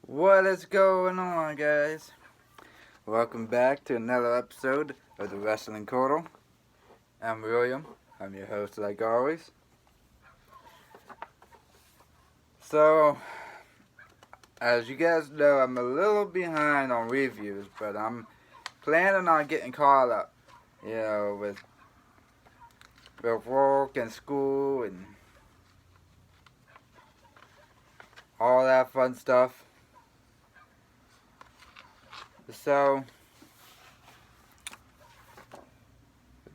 What is going on, guys? Welcome back to another episode of the Wrestling Cortal. I'm William. I'm your host, like always. So, as you guys know, I'm a little behind on reviews, but I'm planning on getting caught up. With work and school and all that fun stuff. So,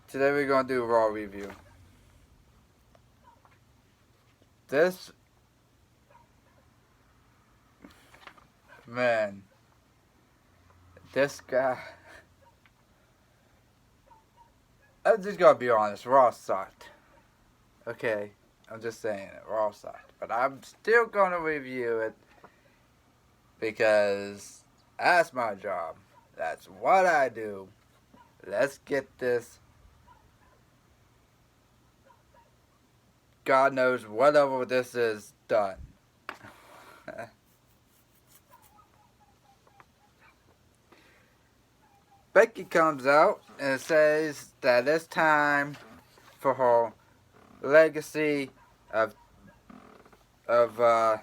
today we're gonna do a Raw review. This man, this guy. I'm just gonna be honest. Raw sucked. Okay, I'm just saying it. Raw sucked, but I'm still gonna review it because that's my job. That's what I do. Let's get this. God knows whatever this is done. Becky comes out and says that it's time for her legacy of of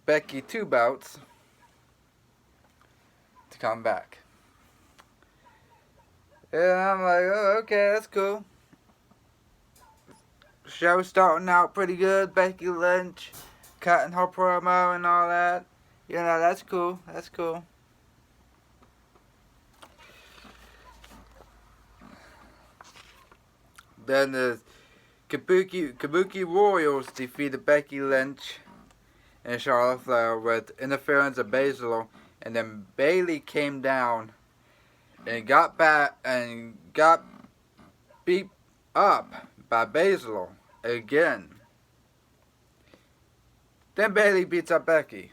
Becky Two Bouts to come back. And I'm like, oh, okay, that's cool. Show starting out pretty good. Becky Lynch cutting her promo and all that. You know, that's cool. That's cool. Then the Kabuki Royals defeated Becky Lynch and Charlotte Flair with interference of Baszler, and then Bayley came down and got back and got beat up by Baszler again. Then Bayley beats up Becky.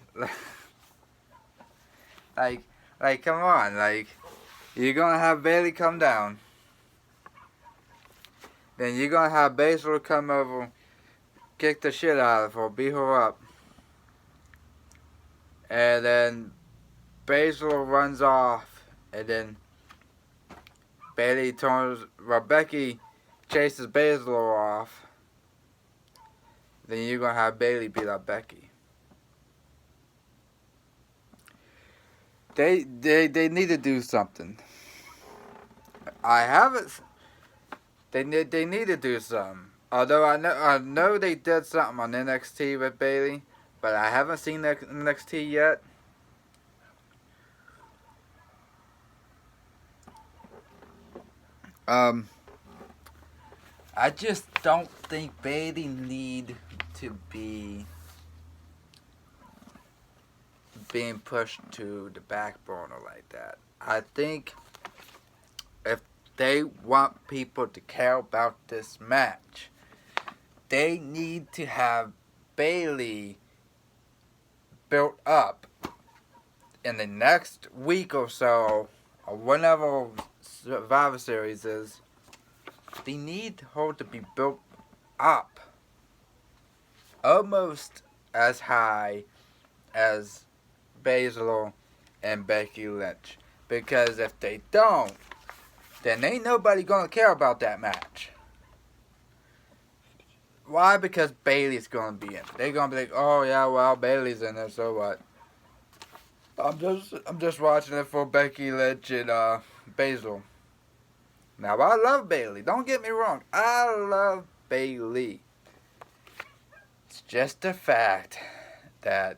like, come on, you're gonna have Bayley come down. Then you're gonna have Baszler come over, kick the shit out of her, beat her up. And then Baszler runs off, and then Becky chases Baszler off. Then you're gonna have Bayley beat up Becky. They need to do something. I haven't. They need to do something. Although I know they did something on NXT with Bayley, but I haven't seen NXT yet. I just don't think Bayley need to be being pushed to the back burner like that. I think if they want people to care about this match, they need to have Bayley built up in the next week or so, or whenever Survivor Series is. They need her to be built up almost as high as Baszler and Becky Lynch. Because if they don't, then ain't nobody gonna care about that match. Why? Because Bayley's gonna be in it. They're gonna be like, oh yeah, well, Bayley's in there, so what? I'm just watching it for Becky Lynch and Baszler. Now I love Bayley. Don't get me wrong. I love Bayley. It's just the fact that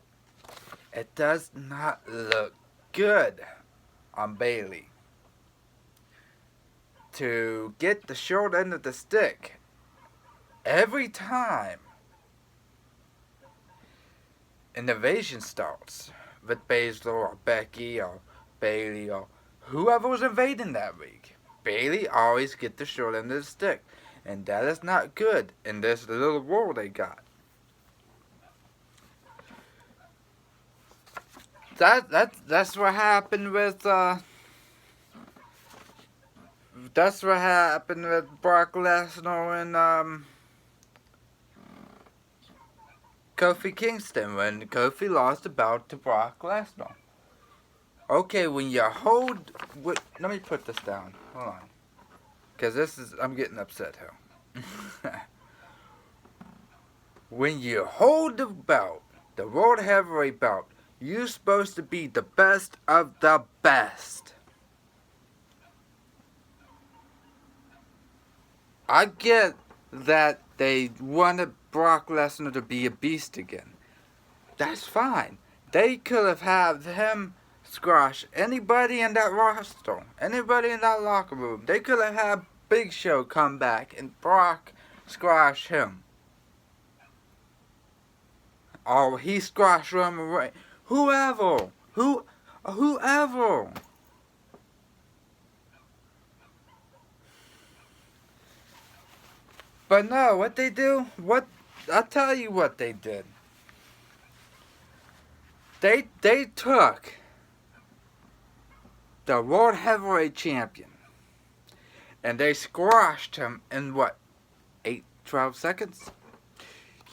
it does not look good on Bayley to get the short end of the stick every time an invasion starts with Baszler or Becky or Bayley or whoever was invading that week. Bayley always get the short end of the stick, and that is not good in this little world they got. That's what happened with that's what happened with Brock Lesnar Kofi Kingston when Kofi lost the belt to Brock Lesnar. Okay, when you hold... let me put this down. Hold on. Because I'm getting upset here. When you hold the belt, the World Heavyweight belt, you're supposed to be the best of the best. I get that they wanted Brock Lesnar to be a beast again. That's fine. They could have had him squash anybody in that roster, anybody in that locker room. They could have had Big Show come back and Brock squash him. Or he squashed Roman Reigns. Whoever. Whoever. But no, what they do? I'll tell you what they did. They took the World Heavyweight Champion and they squashed him in 12 seconds?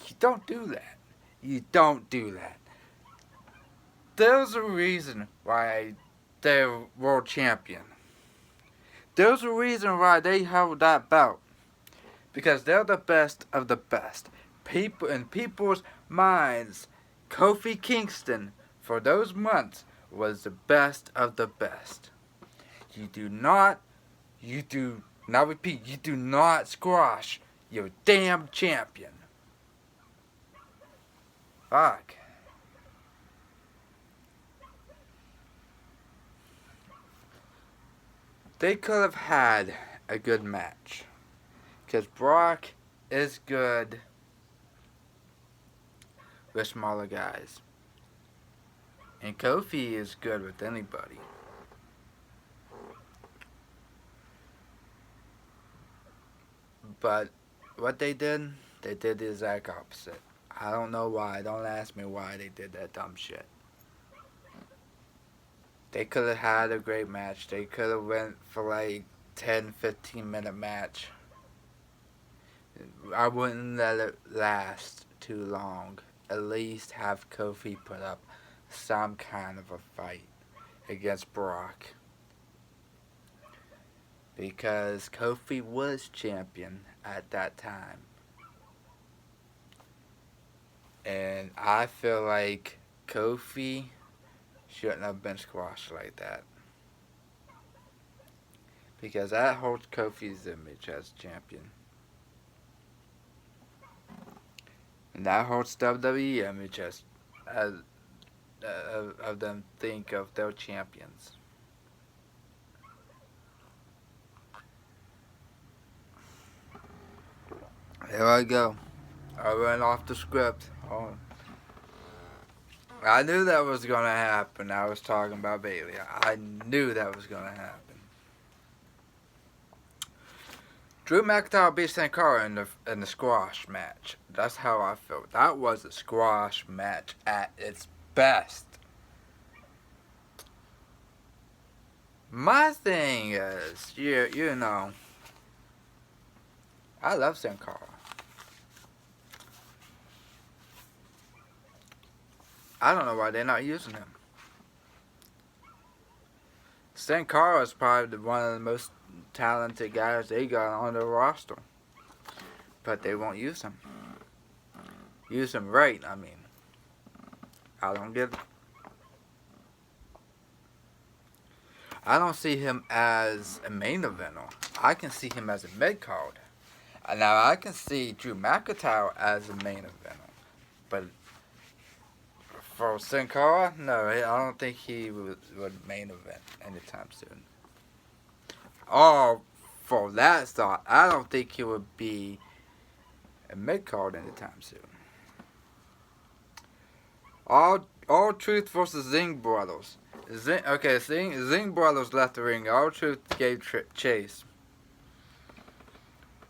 You don't do that. You don't do that. There's a reason why they're world champion. There's a reason why they held that belt. Because they're the best of the best. People in people's minds, Kofi Kingston, for those months, was the best of the best. You do not squash your damn champion. Fuck. They could have had a good match. Because Brock is good with smaller guys. And Kofi is good with anybody. But what they did the exact opposite. I don't know why. Don't ask me why they did that dumb shit. They could have had a great match. They could have went for like 10-15 minute match. I wouldn't let it last too long. At least have Kofi put up some kind of a fight against Brock. Because Kofi was champion at that time. And I feel like Kofi shouldn't have been squashed like that. Because that holds Kofi's image as champion. And that holds WWE image as of them think of their champions. Here I go. I went off the script. Oh. I knew that was going to happen. I was talking about Bayley. I knew that was going to happen. Drew McIntyre beat Sin Cara in the squash match. That's how I felt. That was a squash match at its best. My thing is, you know, I love Sin Cara. I don't know why they're not using him. Sin Cara is probably one of the most talented guys they got on their roster. But they won't use him. Use him right, I mean. I don't get it. I don't see him as a main eventer. I can see him as a mid-card. Now, I can see Drew McIntyre as a main eventer. But for Sin Cara, no, I don't think he would main event anytime soon. Or for that thought, I don't think he would be a mid-card anytime soon. All Truth versus Zing Brothers. Zing Brothers left the ring. All Truth gave chase.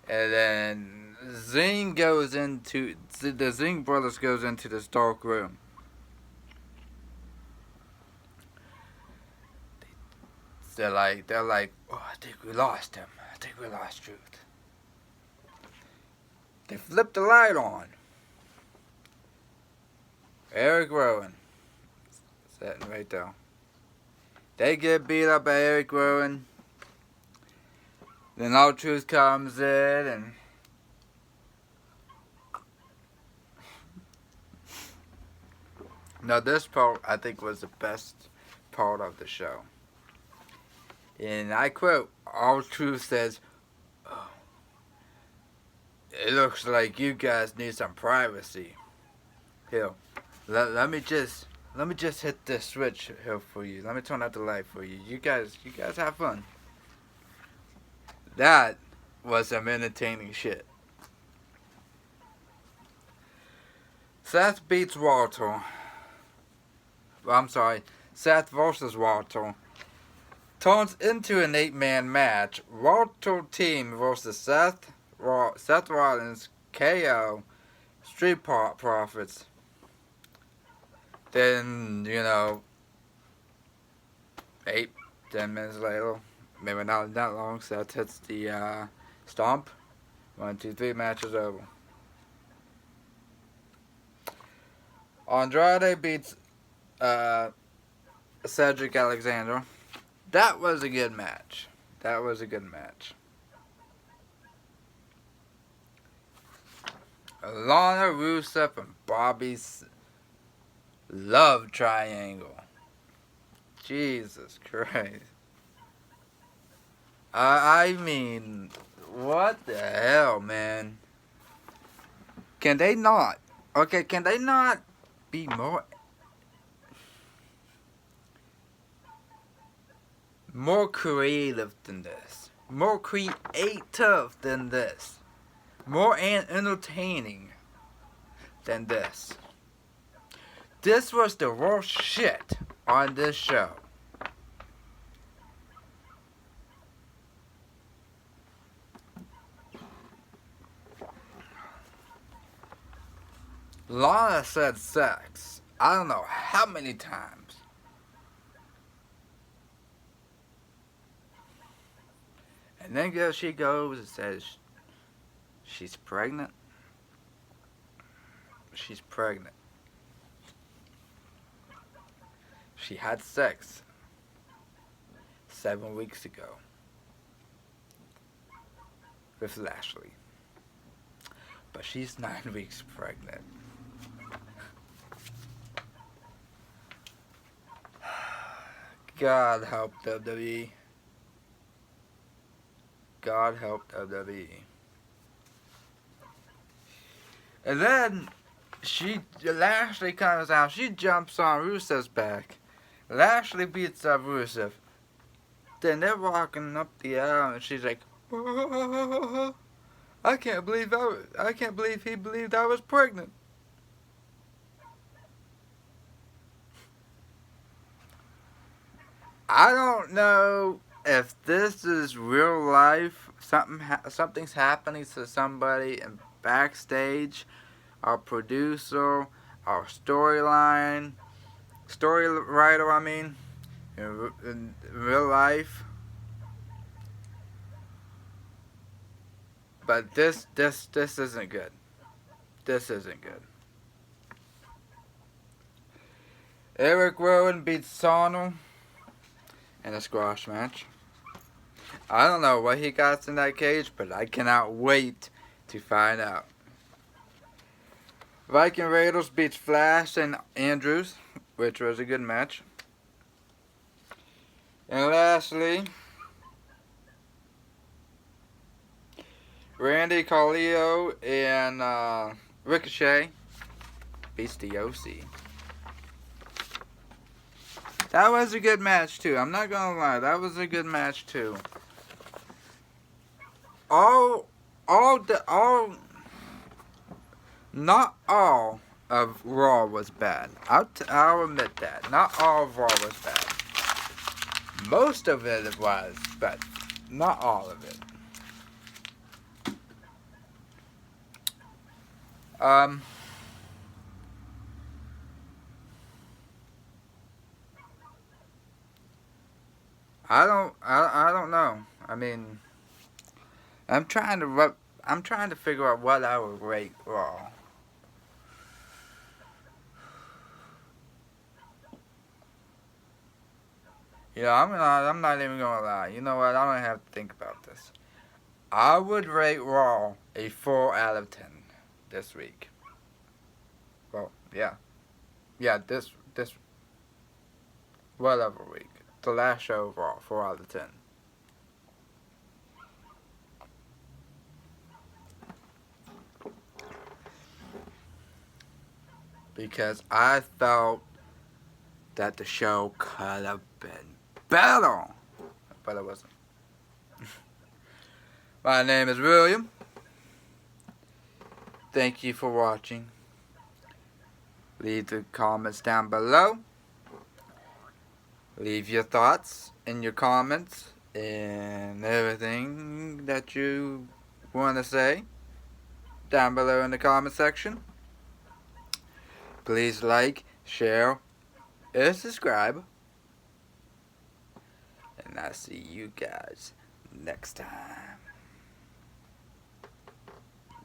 And then the Zing Brothers goes into this dark room. They're like, oh, I think we lost him. I think we lost Truth. They flipped the light on. Eric Rowan. Sitting right there. They get beat up by Eric Rowan. Then R-Truth comes in and now this part I think was the best part of the show. And I quote, R-Truth says, "Oh, it looks like you guys need some privacy. Here, let me just hit this switch here for you. Let me turn out the light for you. You guys have fun." That was some entertaining shit. Seth beats Walter. Well, I'm sorry. Seth versus Walter turns into an 8-man match. Walter team versus Seth Rollins, KO, Street Profits. Then, 8-10 minutes later, maybe not that long, Seth hits the stomp. 1, 2, 3, match is over. Andrade beats Cedric Alexander. That was a good match. Lana Rusev and Bobby's love triangle. Jesus Christ. I mean, what the hell, man? Can they not be more creative than this? More creative than this? More entertaining than this? This was the worst shit on this show. Lana said sex. I don't know how many times. And then she goes and says she's pregnant. She's pregnant. She had sex 7 weeks ago with Lashley. But she's 9 weeks pregnant. God help WWE. God help WWE. And then Lashley comes out. She jumps on Rusev's back. Lashley beats up Rusev. Then they're walking up the aisle, and she's like, "Oh, I can't believe he believed I was pregnant." I don't know if this is real life. Something's happening to somebody in backstage, our producer, our story writer. I mean, in real life. But this isn't good. This isn't good. Eric Rowan beats Sonal in a squash match. I don't know what he got in that cage, but I cannot wait to find out. Viking Raiders beats Flash and Andrews, which was a good match. And lastly, Randy Carleo and Ricochet beats the OC. That was a good match too. I'm not gonna lie, that was a good match too. Not all of Raw was bad. I'll admit that. Not all of Raw was bad. Most of it was, but not all of it. I don't know. I mean, I'm trying to figure out what I would rate Raw. Yeah, I'm not even gonna lie. You know what? I don't have to think about this. I would rate Raw a 4 out of 10 this week. Well, yeah, yeah, this whatever week, the last show of Raw, 4 out of 10. Because I felt that the show could have been better, but it wasn't. My name is William. Thank you for watching. Leave the comments down below. Leave your thoughts in your comments and everything that you want to say down below in the comment section. Please like, share, and subscribe. And I'll see you guys next time.